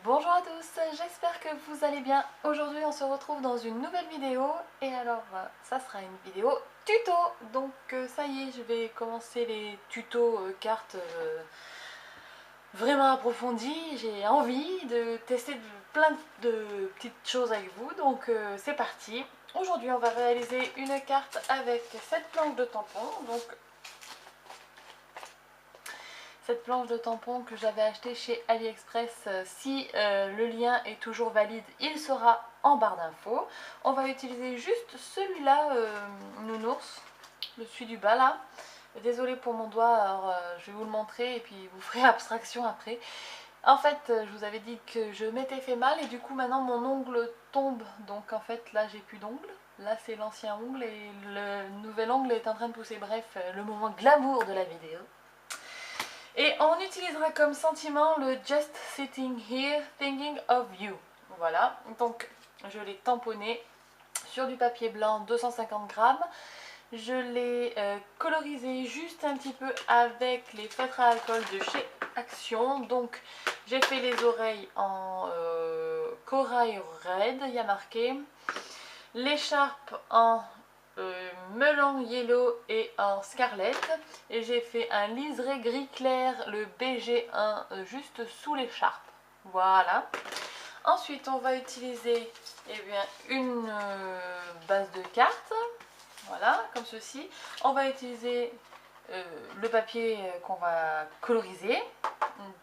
Bonjour à tous, j'espère que vous allez bien. Aujourd'hui on se retrouve dans une nouvelle vidéo et alors ça sera une vidéo tuto. Donc ça y est, je vais commencer les tutos cartes vraiment approfondis. J'ai envie de tester plein de petites choses avec vous, donc c'est parti. Aujourd'hui on va réaliser une carte avec cette planche de tampons. Donc cette planche de tampons que j'avais achetée chez AliExpress, si le lien est toujours valide, il sera en barre d'infos. On va utiliser juste celui-là, nounours, le celui du bas là. Désolée pour mon doigt, alors je vais vous le montrer et puis vous ferez abstraction après. En fait, je vous avais dit que je m'étais fait mal et du coup maintenant mon ongle tombe. Donc en fait là j'ai plus d'ongle. Là c'est l'ancien ongle et le nouvel ongle est en train de pousser. Bref, le moment glamour de la vidéo. Et on utilisera comme sentiment le Just Sitting Here Thinking of You. Voilà, donc je l'ai tamponné sur du papier blanc 250 grammes. Je l'ai colorisé juste un petit peu avec les feutres à alcool de chez Action. Donc j'ai fait les oreilles en corail red, il y a marqué. L'écharpe en melon yellow et en scarlet, et j'ai fait un liseré gris clair, le BG1, juste sous l'écharpe. Voilà. Ensuite on va utiliser une base de cartes, voilà, comme ceci. On va utiliser le papier qu'on va coloriser,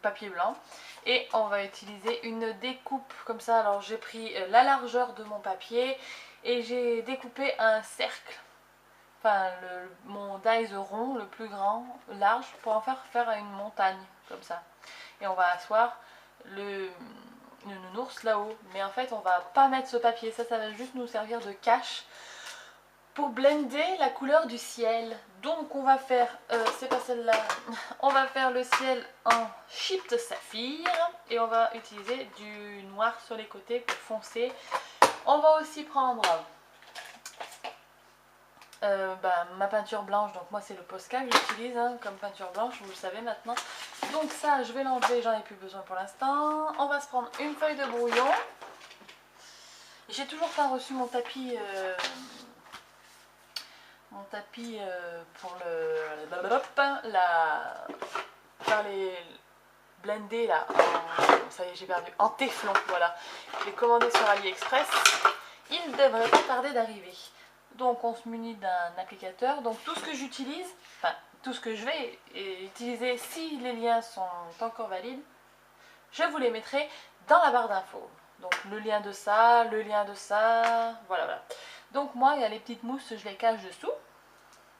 papier blanc, et on va utiliser une découpe comme ça. Alors j'ai pris la largeur de mon papier et j'ai découpé un cercle, enfin mon dies rond, le plus grand, large, pour en faire une montagne comme ça. Et on va asseoir le nounours là-haut. Mais en fait on va pas mettre ce papier, ça va juste nous servir de cache pour blender la couleur du ciel. Donc on va faire, c'est pas celle-là, on va faire le ciel en chipped saphir et on va utiliser du noir sur les côtés pour foncer. On va aussi prendre ma peinture blanche, donc moi c'est le Posca que j'utilise comme peinture blanche, vous le savez maintenant. Donc ça je vais l'enlever, j'en ai plus besoin pour l'instant. On va se prendre une feuille de brouillon. J'ai toujours pas reçu mon tapis pour faire les blender là, ça y est j'ai perdu, en téflon, voilà. Je l'ai commandé sur AliExpress, il devrait pas tarder d'arriver. Donc on se munit d'un applicateur, donc tout ce que j'utilise, enfin tout ce que je vais utiliser si les liens sont encore valides, je vous les mettrai dans la barre d'infos. Donc le lien de ça, voilà voilà. Donc moi il y a les petites mousses, je les cache dessous.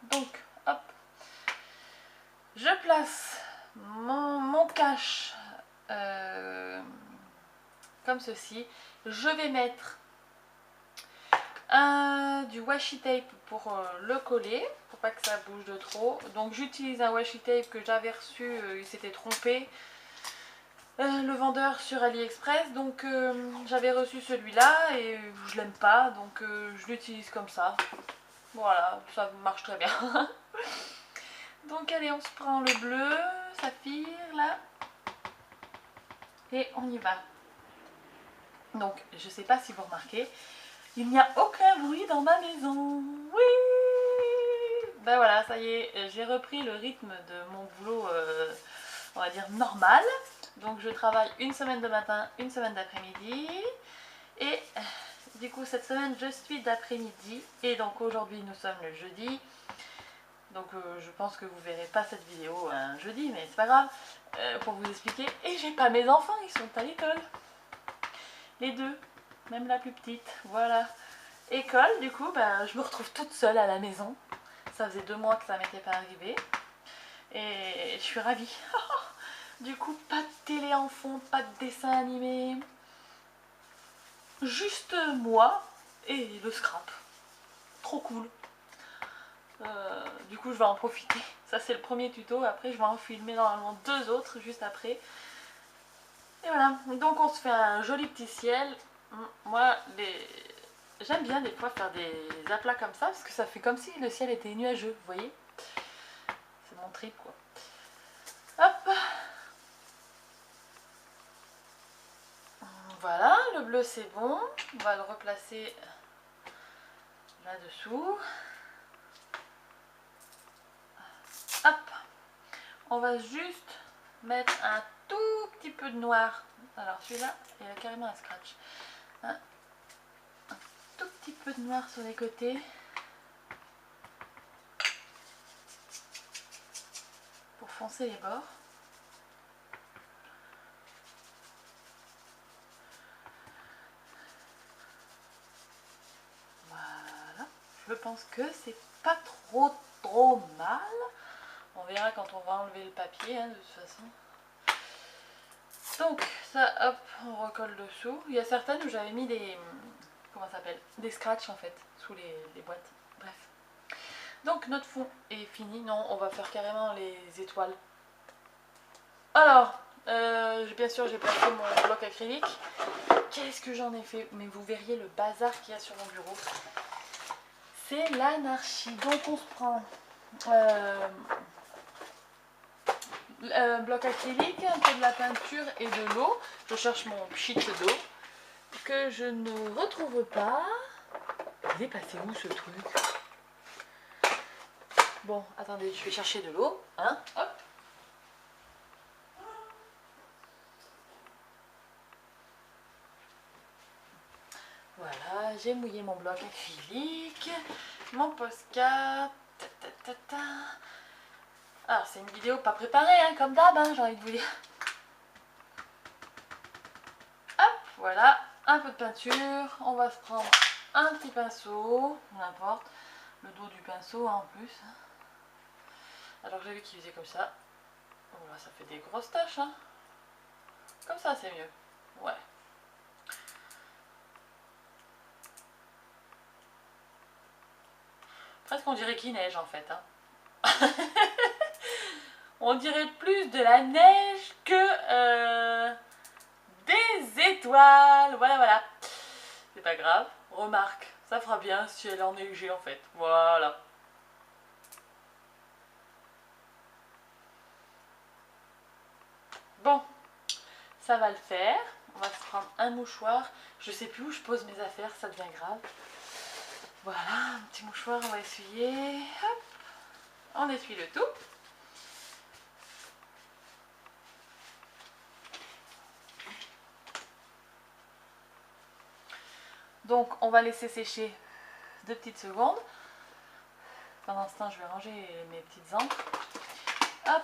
Donc hop, je place mon cache comme ceci. Je vais mettre du washi tape pour le coller, pour pas que ça bouge de trop. Donc j'utilise un washi tape que j'avais reçu, il s'était trompé, le vendeur sur AliExpress. Donc j'avais reçu celui-là et je l'aime pas, donc je l'utilise comme ça. Voilà, ça marche très bien. Donc allez, on se prend le bleu, saphir là, et on y va. Donc je sais pas si vous remarquez, il n'y a aucun bruit dans ma maison. Oui. Ben voilà, ça y est, j'ai repris le rythme de mon boulot, on va dire normal. Donc je travaille une semaine de matin, une semaine d'après-midi. Et du coup cette semaine je suis d'après-midi. Et donc aujourd'hui nous sommes le jeudi. Donc je pense que vous verrez pas cette vidéo un jeudi, mais c'est pas grave, pour vous expliquer. Et j'ai pas mes enfants, ils sont à l'école. Les deux, même la plus petite, voilà. École, du coup, je me retrouve toute seule à la maison. Ça faisait 2 mois que ça m'était pas arrivé. Et je suis ravie. Du coup, pas de télé en fond, pas de dessin animé. Juste moi et le scrap. Trop cool. Du coup je vais en profiter. Ça c'est le premier tuto, après je vais en filmer normalement 2 autres juste après. Et voilà, donc on se fait un joli petit ciel. Moi j'aime bien des fois faire des aplats comme ça, parce que ça fait comme si le ciel était nuageux, vous voyez. C'est mon trip quoi. Hop. le bleu c'est bon. On va le replacer là-dessous. Hop. On va juste mettre un tout petit peu de noir. Alors celui-là, il a carrément un scratch. Un tout petit peu de noir sur les côtés. Pour foncer les bords. Voilà. Je pense que c'est pas trop mal. On verra quand on va enlever le papier, hein, de toute façon. Donc ça, hop, on recolle dessous. Il y a certaines où j'avais mis des... Comment ça s'appelle? Des scratchs en fait, sous les boîtes. Bref. Donc notre fond est fini. Non, on va faire carrément les étoiles. Alors, bien sûr j'ai placé mon bloc acrylique. Qu'est-ce que j'en ai fait? Mais vous verriez le bazar qu'il y a sur mon bureau. C'est l'anarchie. Donc on se prend bloc acrylique, un peu de la peinture et de l'eau. Je cherche mon pchit d'eau que je ne retrouve pas. Il est passé où ce truc? Bon, attendez, je vais chercher de l'eau. Hein, hop. Voilà, j'ai mouillé mon bloc acrylique, mon Posca. Alors, c'est une vidéo pas préparée, hein, comme d'hab, hein, j'ai envie de vous dire. Hop, voilà, un peu de peinture. On va se prendre un petit pinceau, n'importe, le dos du pinceau hein, en plus. Alors, j'ai vu qu'il faisait comme ça. Voilà, ça fait des grosses taches, hein. Comme ça, c'est mieux. Ouais. Presque on dirait qu'il neige en fait. Hein. On dirait plus de la neige que des étoiles. Voilà, voilà. C'est pas grave. Remarque, ça fera bien si elle enneigée en fait. Voilà. Bon, ça va le faire. On va se prendre un mouchoir. Je sais plus où je pose mes affaires, ça devient grave. Voilà, un petit mouchoir, on va essuyer. Hop, on essuie le tout. Donc, on va laisser sécher 2 petites secondes. Pendant ce temps, je vais ranger mes petites encres. Hop.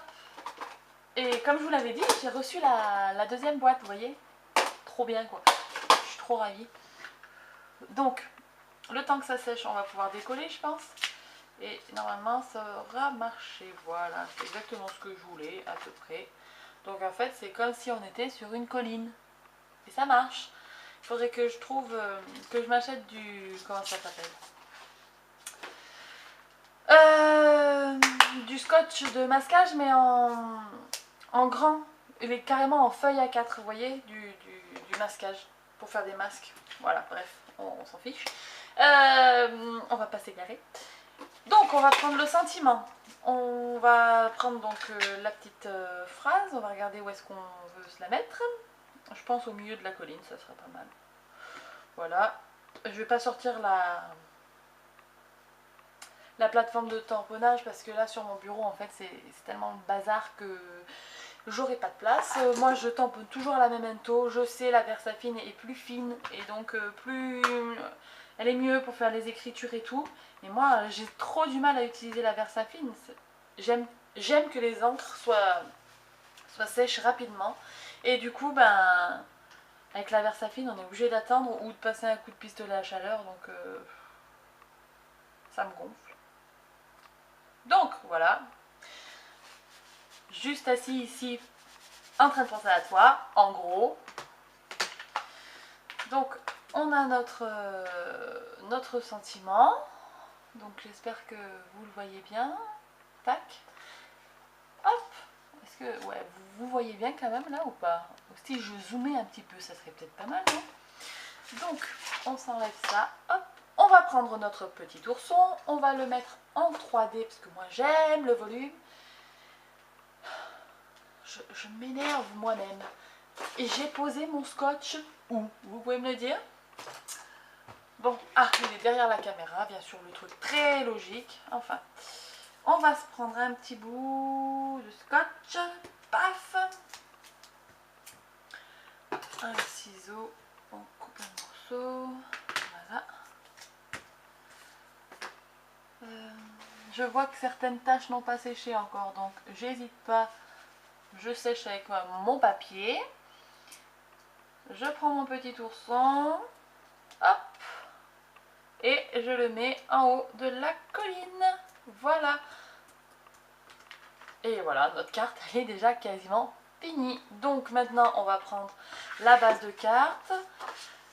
Et comme je vous l'avais dit, j'ai reçu la deuxième boîte, vous voyez. Trop bien, quoi. Je suis trop ravie. Donc, le temps que ça sèche, on va pouvoir décoller, je pense. Et normalement, ça aura marché. Voilà, c'est exactement ce que je voulais, à peu près. Donc, en fait, c'est comme si on était sur une colline. Et ça marche. Il faudrait que je trouve, que je m'achète du... Comment ça s'appelle? Du scotch de masquage, mais en grand. Il est carrément en feuille A4, vous voyez, du masquage. Pour faire des masques. Voilà, bref, on s'en fiche. On va pas s'égarer. Donc, on va prendre le sentiment. On va prendre donc la petite phrase. On va regarder où est-ce qu'on veut se la mettre. Je pense au milieu de la colline, ça serait pas mal. Voilà. Je vais pas sortir la plateforme de tamponnage parce que là sur mon bureau en fait c'est tellement le bazar que j'aurai pas de place. Moi je tamponne toujours à la même ento. Je sais la Versafine est plus fine et donc plus elle est mieux pour faire les écritures et tout. Et moi j'ai trop du mal à utiliser la Versafine. J'aime que les encres soient sèches rapidement. Et du coup ben avec la Versafine on est obligé d'attendre ou de passer un coup de pistolet à chaleur donc ça me gonfle. Donc voilà, juste assis ici en train de penser à toi, en gros. Donc on a notre sentiment, donc j'espère que vous le voyez bien. Tac, hop, est-ce que ouais, vous voyez bien quand même là ou pas? Si je zoomais un petit peu, ça serait peut-être pas mal, non? Donc on s'enlève ça, hop. On va prendre notre petit ourson, on va le mettre en 3D parce que moi j'aime le volume. Je m'énerve moi-même. Et j'ai posé mon scotch où? Vous pouvez me le dire? Bon, ah, il est derrière la caméra, bien sûr, le truc très logique. Enfin, on va se prendre un petit bout de scotch. Paf! Un ciseau, on coupe un morceau. Voilà. Je vois que certaines taches n'ont pas séché encore, donc j'hésite pas. Je sèche avec mon papier. Je prends mon petit ourson. Hop! Et je le mets en haut de la colline. Voilà. Et voilà, notre carte elle est déjà quasiment finie. Donc maintenant on va prendre la base de carte.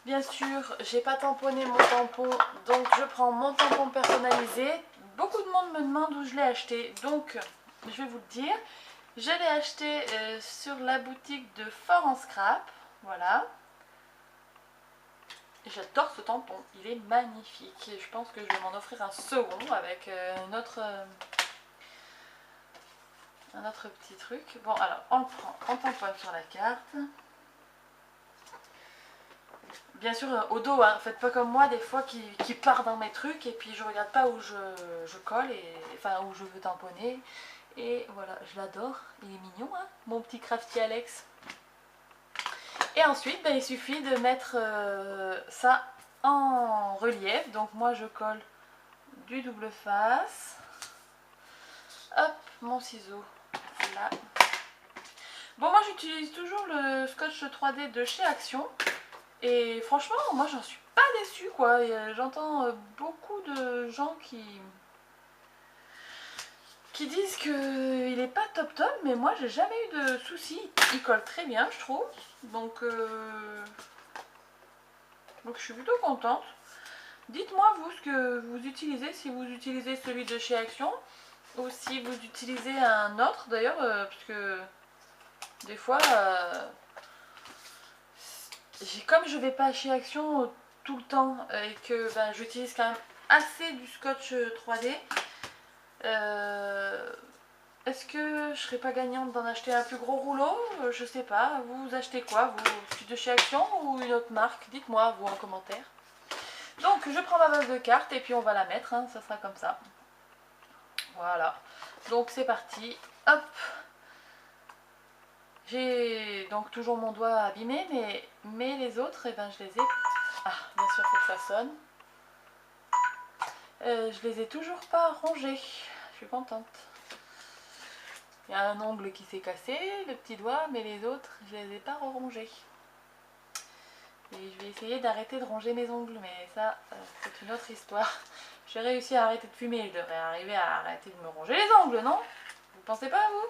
Bien sûr, j'ai pas tamponné mon tampon, donc je prends mon tampon personnalisé. Beaucoup de monde me demande où je l'ai acheté, donc je vais vous le dire. Je l'ai acheté sur la boutique de Fort en Scrap. Voilà. J'adore ce tampon, il est magnifique. Et je pense que je vais m'en offrir un second avec un autre petit truc. Bon, alors on le prend, on tamponne sur la carte. Bien sûr au dos, hein. Faites pas comme moi des fois qui part dans mes trucs et puis je regarde pas où je colle, enfin où je veux tamponner. Et voilà, je l'adore, il est mignon, hein, mon petit Crafty Alex. Et ensuite, ben, il suffit de mettre ça en relief. Donc moi je colle du double face. Hop, mon ciseau, là. Bon, moi j'utilise toujours le scotch 3D de chez Action. Et franchement, moi j'en suis pas déçue quoi. J'entends beaucoup de gens qui disent qu'il est pas top top, mais moi j'ai jamais eu de soucis. Il colle très bien, je trouve. Donc je suis plutôt contente. Dites-moi vous ce que vous utilisez, si vous utilisez celui de chez Action ou si vous utilisez un autre d'ailleurs, parce que des fois, comme je vais pas chez Action tout le temps et que ben, j'utilise quand même assez du scotch 3D, est-ce que je serais pas gagnante d'en acheter un plus gros rouleau? Je sais pas, vous achetez quoi? Vous, de chez Action ou une autre marque? Dites-moi vous en commentaire. Donc je prends ma base de carte et puis on va la mettre, hein, ça sera comme ça. Voilà, donc c'est parti, hop. J'ai donc toujours mon doigt abîmé, mais les autres, eh ben, je les ai... Ah, bien sûr, faut que ça sonne. Je les ai toujours pas rongés, je suis contente. Il y a un ongle qui s'est cassé, le petit doigt, mais les autres, je les ai pas rongés. Et je vais essayer d'arrêter de ronger mes ongles, mais ça, c'est une autre histoire. J'ai réussi à arrêter de fumer, je devrais arriver à arrêter de me ronger les ongles, non? Vous pensez pas, vous?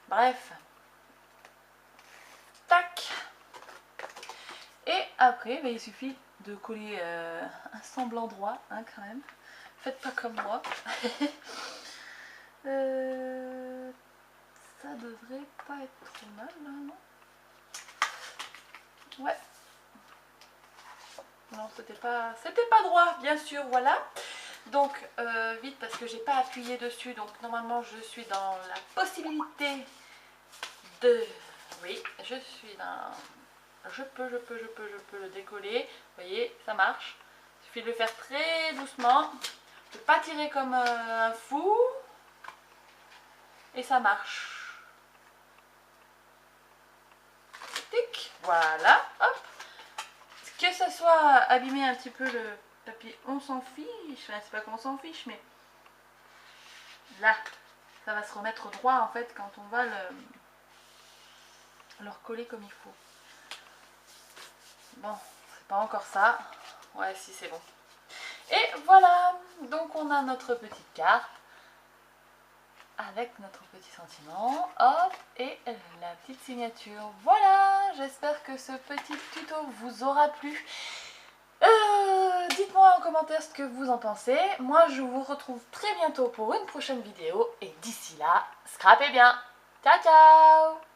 Bref. Tac. Et après, bah, il suffit de coller un semblant droit, hein, quand même. Faites pas comme moi. Ça devrait pas être trop mal, là, non? Ouais. Non, c'était pas droit, bien sûr, voilà. Donc, vite, parce que j'ai pas appuyé dessus, donc normalement, je suis dans la possibilité de... Oui, je suis dans... Je peux le décoller. Vous voyez, ça marche. Il suffit de le faire très doucement. De ne pas tirer comme un fou. Et ça marche. Tic, voilà, hop. Que ça soit abîmé un petit peu le papier, on s'en fiche. Enfin, c'est pas qu'on s'en fiche, mais là, ça va se remettre droit en fait quand on va le recoller comme il faut. Bon, c'est pas encore ça. Ouais, si, c'est bon. Et voilà, donc on a notre petite carte avec notre petit sentiment, hop, et la petite signature. Voilà, j'espère que ce petit tuto vous aura plu. Dites-moi en commentaire ce que vous en pensez. Moi, je vous retrouve très bientôt pour une prochaine vidéo. Et d'ici là, scrapez bien. Ciao, ciao!